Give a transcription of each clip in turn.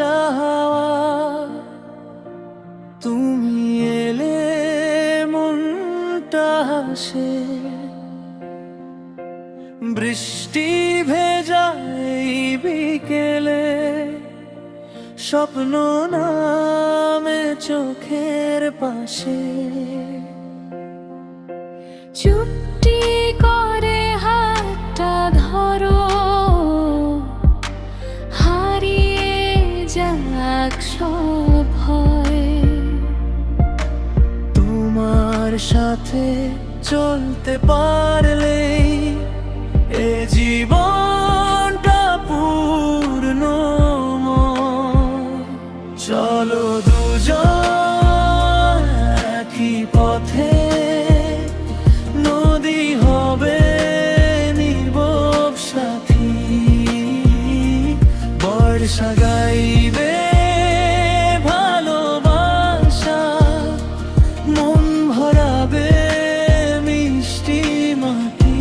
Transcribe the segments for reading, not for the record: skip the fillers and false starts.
তাজা হাওয়া, তুমি এলে মনটা হাসে। বৃষ্টি ভেজা এই বিকেলে স্বপ্ন নামে চোখের পাশে। চুপটি করে হাতটা ধরো, হারিয়ে যাক সব ভয়। তোমার সাথে চলতে পারলেই এ জীবনটা পূর্ণময়। চলো দুজন একই পথে, নদী হবে নির্বোধ সাথী। বর্ষা গাইবে ভালোবাসা, মন ভরাবে মিষ্টি মাটি।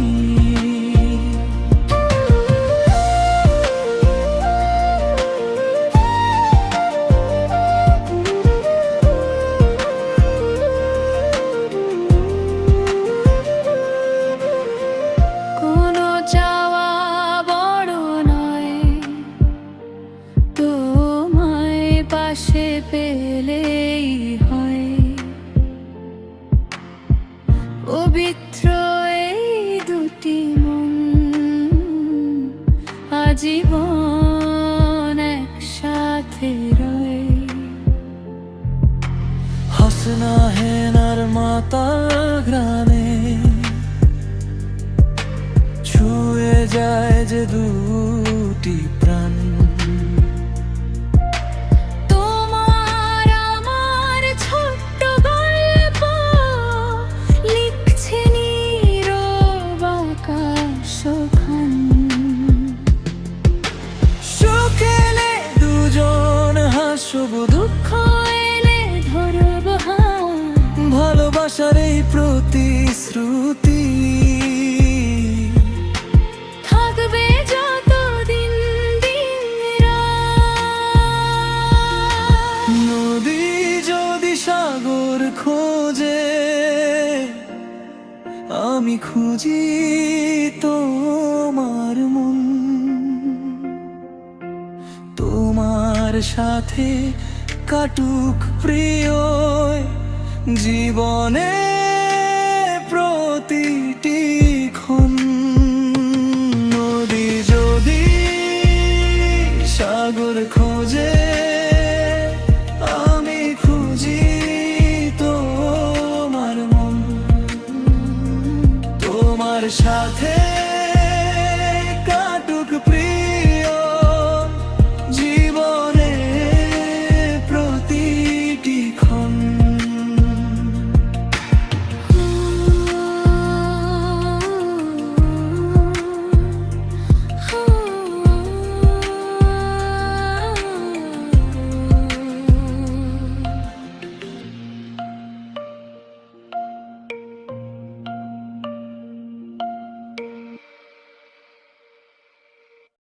কোনো চাওয়া বড় নয়, তোমায় পাশে পেলেই হয়। পবিত্র এই দুটি মন আজীবন একসাথে রয়। হাসনা হেনার মাতাল গ্রামে ছুঁয়ে যায় যে দুটি প্রাণ। তোমার আমার ছোট্ট গল্প লিখছে নীরব আকাশখান। সুখ এলে দুজন হাসব, দুঃখ এলে ধরব হাত। ভালোবাসার এই প্রতিশ্রুতি থাকবে যতদিন দিন রাত। নদী যদি সাগর খোঁজে, আমি খুঁজি তোমার মন। তোমার সাথে কাটুক প্রিয় জীবনে প্রতিটি ক্ষণ। নদী যদি সাগর খোঁজে,